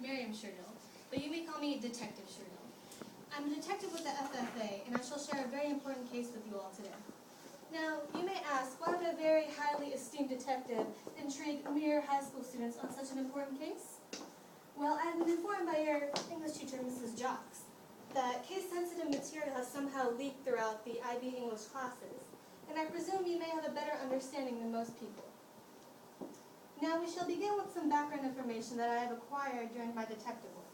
Mariam but you may call me Detective Sherdill. I'm a detective with the FFA, and I shall share a very important case with you all today. Now, you may ask, why would a very highly esteemed detective intrigue mere high school students on such an important case? Well, I've been informed by your English teacher, Mrs. Jocks, that case-sensitive material has somehow leaked throughout the IB English classes, and I presume you may have a better understanding than most people. Now, we shall begin with some background information that I have acquired during my detective work.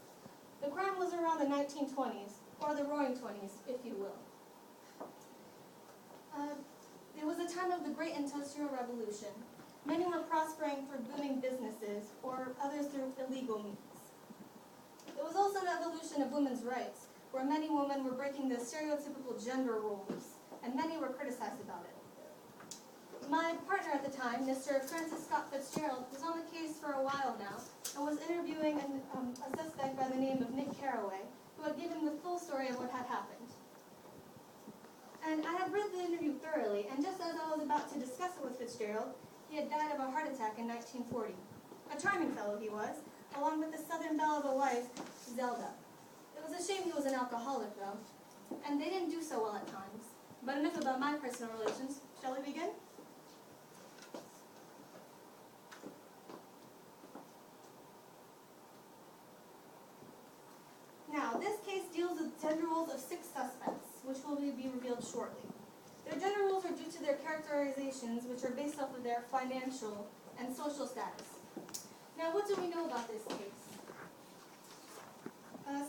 The crime was around the 1920s, or the Roaring Twenties, if you will. It was a time of the Great Industrial Revolution. Many were prospering through booming businesses, or others through illegal means. It was also an evolution of women's rights, where many women were breaking the stereotypical gender roles, and many were criticized about it. My partner at the time, Mr. Francis Scott Fitzgerald, was on the case for a while now, and was interviewing a suspect by the name of Nick Carraway, who had given the full story of what had happened. And I had read the interview thoroughly, and just as I was about to discuss it with Fitzgerald, he had died of a heart attack in 1940. A charming fellow he was, along with the southern belle of a wife, Zelda. It was a shame he was an alcoholic, though, and they didn't do so well at times. But enough about my personal relations. Shall we begin? Now, this case deals with gender roles of 6 suspects, which will be revealed shortly. Their gender roles are due to their characterizations, which are based off of their financial and social status. Now, what do we know about this case?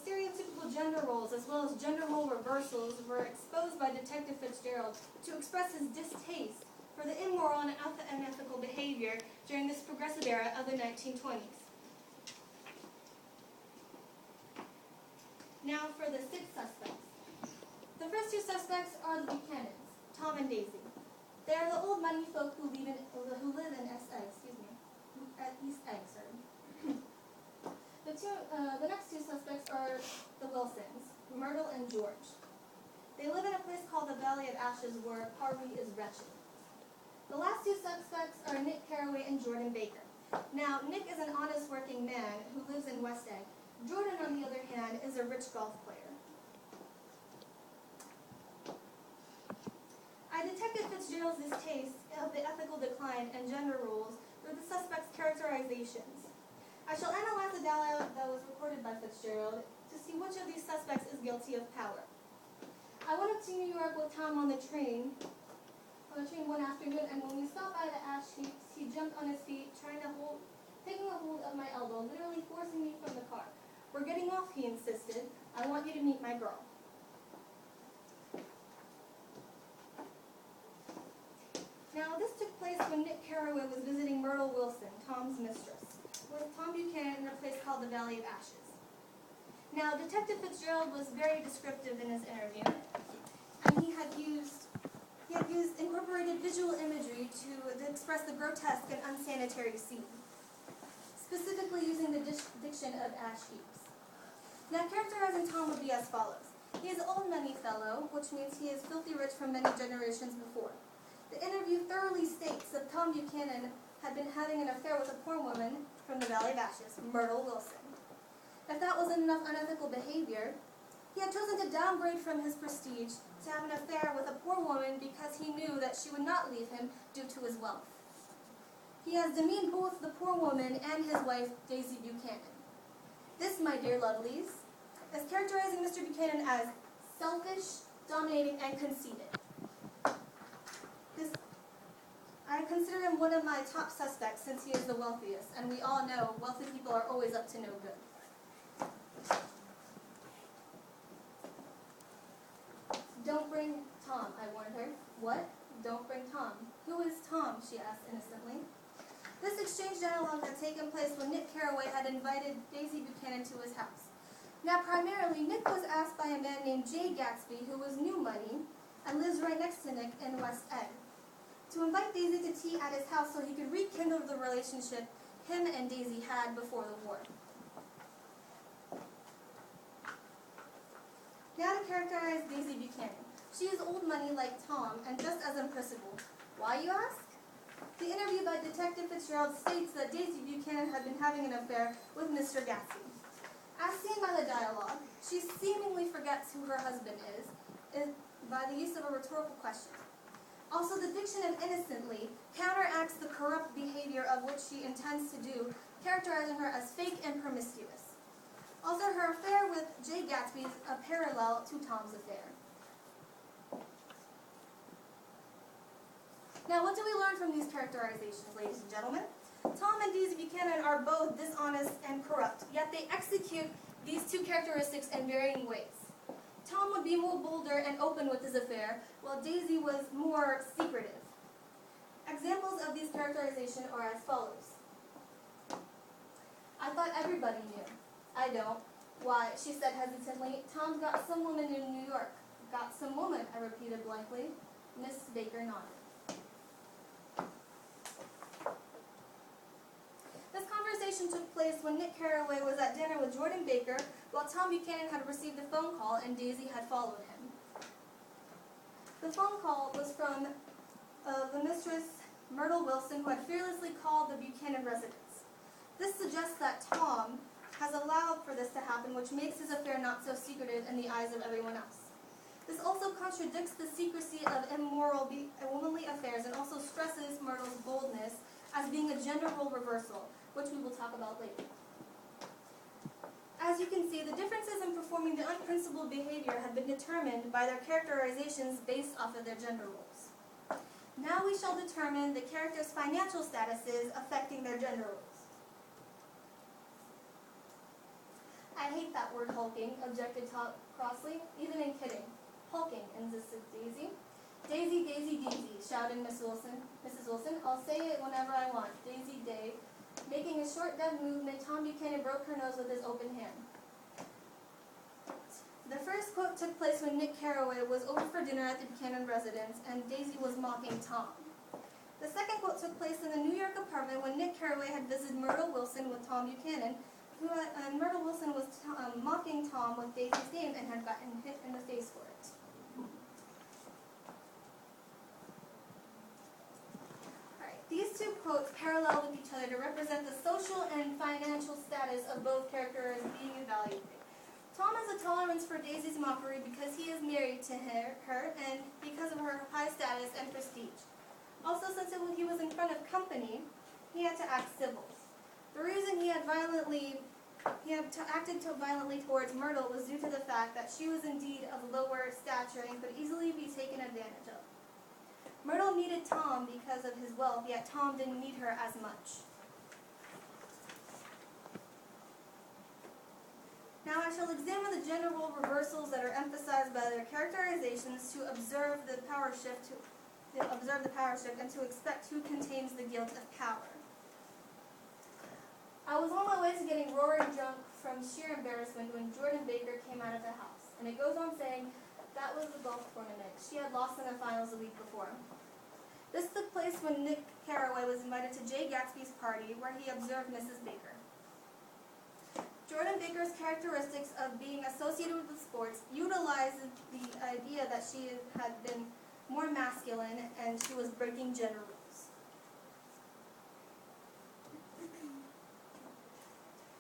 Stereotypical gender roles, as well as gender role reversals, were exposed by Detective Fitzgerald to express his distaste for the immoral and unethical behavior during this progressive era of the 1920s. Now for the 6 suspects. The first 2 suspects are the Buchanans, Tom and Daisy. They are the old money folk who live in East Egg. The next 2 suspects are the Wilsons, Myrtle and George. They live in a place called the Valley of Ashes, where poverty is wretched. The last 2 suspects are Nick Carraway and Jordan Baker. Now, Nick is an honest working man who lives in West Egg. Jordan, on the other hand, is a rich golf player. I detected Fitzgerald's distaste of the ethical decline and gender roles through the suspects' characterizations. I shall analyze the data that was recorded by Fitzgerald to see which of these suspects is guilty of power. I went up to New York with Tom on the train one afternoon, and when we stopped by the ash heaps, he jumped on his feet, taking a hold of my elbow, literally forcing me from the car. "We're getting off," he insisted. "I want you to meet my girl." Now, this took place when Nick Carraway was visiting Myrtle Wilson, Tom's mistress, with Tom Buchanan in a place called the Valley of Ashes. Now, Detective Fitzgerald was very descriptive in his interview, and he had used incorporated visual imagery to express the grotesque and unsanitary scene, specifically using the diction of ash heaps. Now, characterizing Tom would be as follows. He is an old money fellow, which means he is filthy rich from many generations before. The interview thoroughly states that Tom Buchanan had been having an affair with a poor woman from the Valley of Ashes, Myrtle Wilson. If that wasn't enough unethical behavior, he had chosen to downgrade from his prestige to have an affair with a poor woman because he knew that she would not leave him due to his wealth. He has demeaned both the poor woman and his wife, Daisy Buchanan. This, my dear lovelies, is characterizing Mr. Buchanan as selfish, dominating, and conceited. I consider him one of my top suspects since he is the wealthiest, and we all know wealthy people are always up to no good. "Don't bring Tom," I warned her. "What? Don't bring Tom? Who is Tom?" she asked innocently. This exchange dialogue had taken place when Nick Carraway had invited Daisy Buchanan to his house. Now, primarily, Nick was asked by a man named Jay Gatsby, who was new money and lives right next to Nick in West Egg, to invite Daisy to tea at his house so he could rekindle the relationship him and Daisy had before the war. Now to characterize Daisy Buchanan. She is old money like Tom and just as unprincipled. Why, you ask? The interview by Detective Fitzgerald states that Daisy Buchanan had been having an affair with Mr. Gatsby. As seen by the dialogue, she seemingly forgets who her husband is by the use of a rhetorical question. Also, the diction of innocently counteracts the corrupt behavior of which she intends to do, characterizing her as fake and promiscuous. Also, her affair with Jay Gatsby is a parallel to Tom's affair. Now, what do we learn from these characterizations, ladies and gentlemen? Tom and Daisy Buchanan are both dishonest and corrupt, yet they execute these two characteristics in varying ways. Tom would be more bolder and open with his affair, while Daisy was more secretive. Examples of these characterizations are as follows. I thought everybody knew. I don't. Why, she said hesitantly, Tom's got some woman in New York. Got some woman, I repeated blankly. Miss Baker nodded. This conversation took place when Nick Carraway was at dinner with Jordan Baker, while Tom Buchanan had received a phone call and Daisy had followed him. The phone call was from the mistress, Myrtle Wilson, who had fearlessly called the Buchanan residence. This suggests that Tom has allowed for this to happen, which makes his affair not so secretive in the eyes of everyone else. This also contradicts the secrecy of immoral womanly affairs and also stresses Myrtle's boldness as being a gender role reversal, which we will talk about later. As you can see, the differences in performing the unprincipled behavior have been determined by their characterizations based off of their gender roles. Now we shall determine the characters' financial statuses affecting their gender roles. I hate that word hulking, objected Tom crossly, even in kidding. Hulking, insisted Daisy. Daisy, Daisy, Daisy, shouted Mrs. Wilson. I'll say it whenever I want. Daisy, Day. Making a short, dead movement, Tom Buchanan broke her nose with his open hand. The first quote took place when Nick Carraway was over for dinner at the Buchanan residence, and Daisy was mocking Tom. The second quote took place in the New York apartment when Nick Carraway had visited Myrtle Wilson with Tom Buchanan, and Myrtle Wilson was mocking Tom with Daisy's name and had gotten hit in the face for it. These two quotes parallel with each other to represent the social and financial status of both characters being evaluated. Tom has a tolerance for Daisy's mockery because he is married to her and because of her high status and prestige. Also, since he was in front of company, he had to act civil. The reason he acted so violently towards Myrtle was due to the fact that she was indeed of lower stature and could easily be taken advantage of. Myrtle needed Tom because of his wealth, yet Tom didn't need her as much. Now I shall examine the gender role reversals that are emphasized by their characterizations to observe the power shift and to expect who contains the guilt of power. I was on my way to getting roaring drunk from sheer embarrassment when Jordan Baker came out of the house. And it goes on saying, that was the golf tournament. She had lost in the finals a week before. This took place when Nick Carraway was invited to Jay Gatsby's party, where he observed Mrs. Baker. Jordan Baker's characteristics of being associated with sports utilized the idea that she had been more masculine and she was breaking gender rules.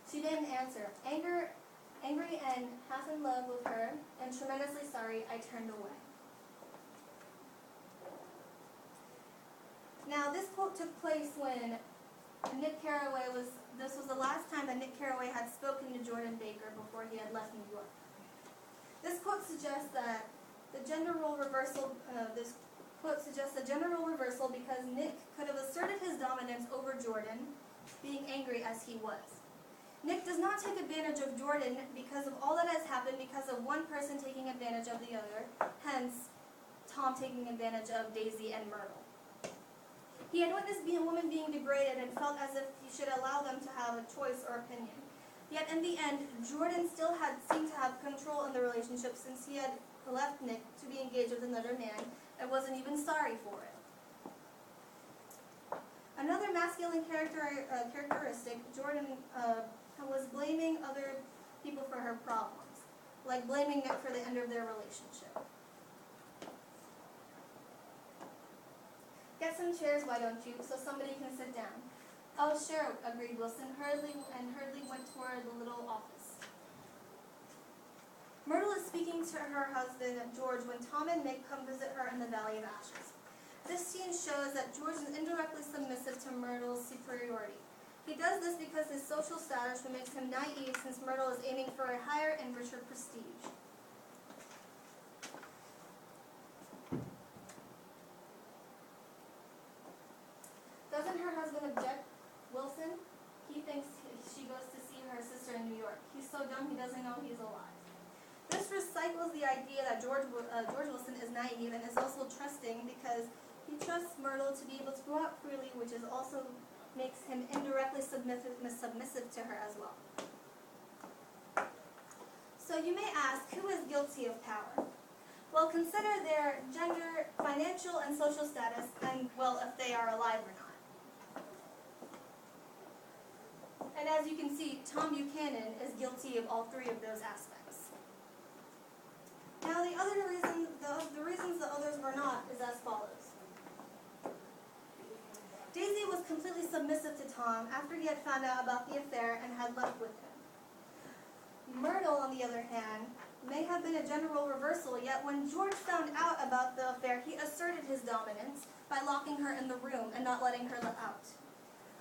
She didn't answer. Angry and half in love with her, and tremendously sorry, I turned away. Now, this quote took place when Nick Carraway this was the last time that Nick Carraway had spoken to Jordan Baker before he had left New York. This quote suggests that the gender role reversal, because Nick could have asserted his dominance over Jordan, being angry as he was. Nick does not take advantage of Jordan because of all that has happened because of one person taking advantage of the other, hence Tom taking advantage of Daisy and Myrtle. He had witnessed a woman being degraded and felt as if he should allow them to have a choice or opinion. Yet in the end, Jordan still seemed to have control in the relationship since he had left Nick to be engaged with another man and wasn't even sorry for it. Another masculine characteristic, Jordan was blaming other people for her problems, like blaming Nick for the end of their relationship. Get some chairs, why don't you, so somebody can sit down. Oh, sure, agreed Wilson, hurriedly went toward the little office. speaking to her husband, George, when Tom and Nick come visit her in the Valley of Ashes. This scene shows that George is indirectly submissive to Myrtle's superiority. He does this because his social status makes him naive, since Myrtle is aiming for a higher and richer prestige. Doesn't her husband object, Wilson? He thinks she goes to see her sister in New York. He's so dumb he doesn't know he's alive. This recycles the idea that George Wilson is naive and is also trusting, because he trusts Myrtle to be able to go out freely, which is also makes him indirectly submissive to her as well. So you may ask, who is guilty of power? Well, consider their gender, financial, and social status, and, well, if they are alive or not. And as you can see, Tom Buchanan is guilty of all three of those aspects. Now, the reasons the others were not is as follows. Daisy was completely submissive to Tom after he had found out about the affair and had left with him. Myrtle, on the other hand, may have been a general reversal, yet when George found out about the affair, he asserted his dominance by locking her in the room and not letting her let out.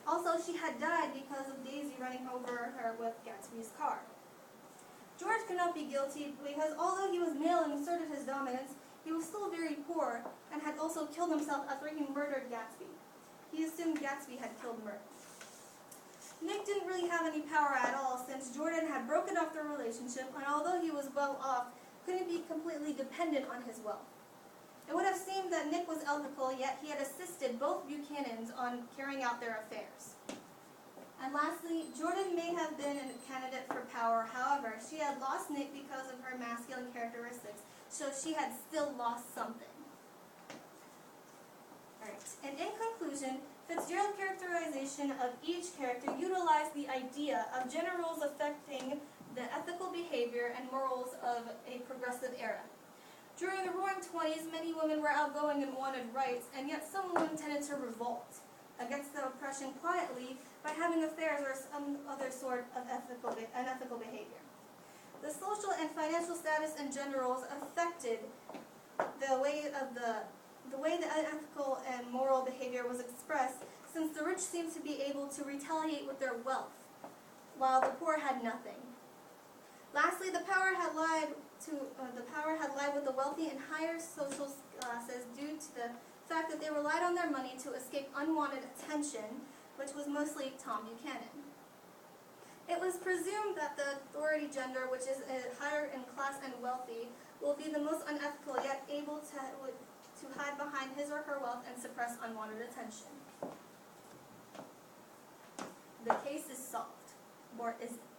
Also, she had died because of Daisy running over her with Gatsby's car. George could not be guilty because although he was male and asserted his dominance, he was still very poor and had also killed himself after he murdered Gatsby. He assumed Gatsby had killed Myrtle. Nick didn't really have any power at all, since Jordan had broken off their relationship, and although he was well off, couldn't be completely dependent on his wealth. It would have seemed that Nick was ethical, yet he had assisted both Buchanans on carrying out their affairs. And lastly, Jordan may have been a candidate for power. However, she had lost Nick because of her masculine characteristics, so she had still lost something. Alright, and in conclusion, Fitzgerald's characterization of each character utilized the idea of gender roles affecting the ethical behavior and morals of a progressive era. During the Roaring '20s, many women were outgoing and wanted rights, and yet some women tended to revolt against the oppression quietly by having affairs or some other sort of unethical behavior. The social and financial status and gender roles affected the way the unethical and moral behavior was expressed, since the rich seemed to be able to retaliate with their wealth, while the poor had nothing. Lastly, the power had lied with the wealthy and higher social classes due to the fact that they relied on their money to escape unwanted attention, which was mostly Tom Buchanan. It was presumed that the authority gender, which is higher in class and wealthy, will be the most unethical, yet able to hide behind his or her wealth and suppress unwanted attention. The case is solved, or is it?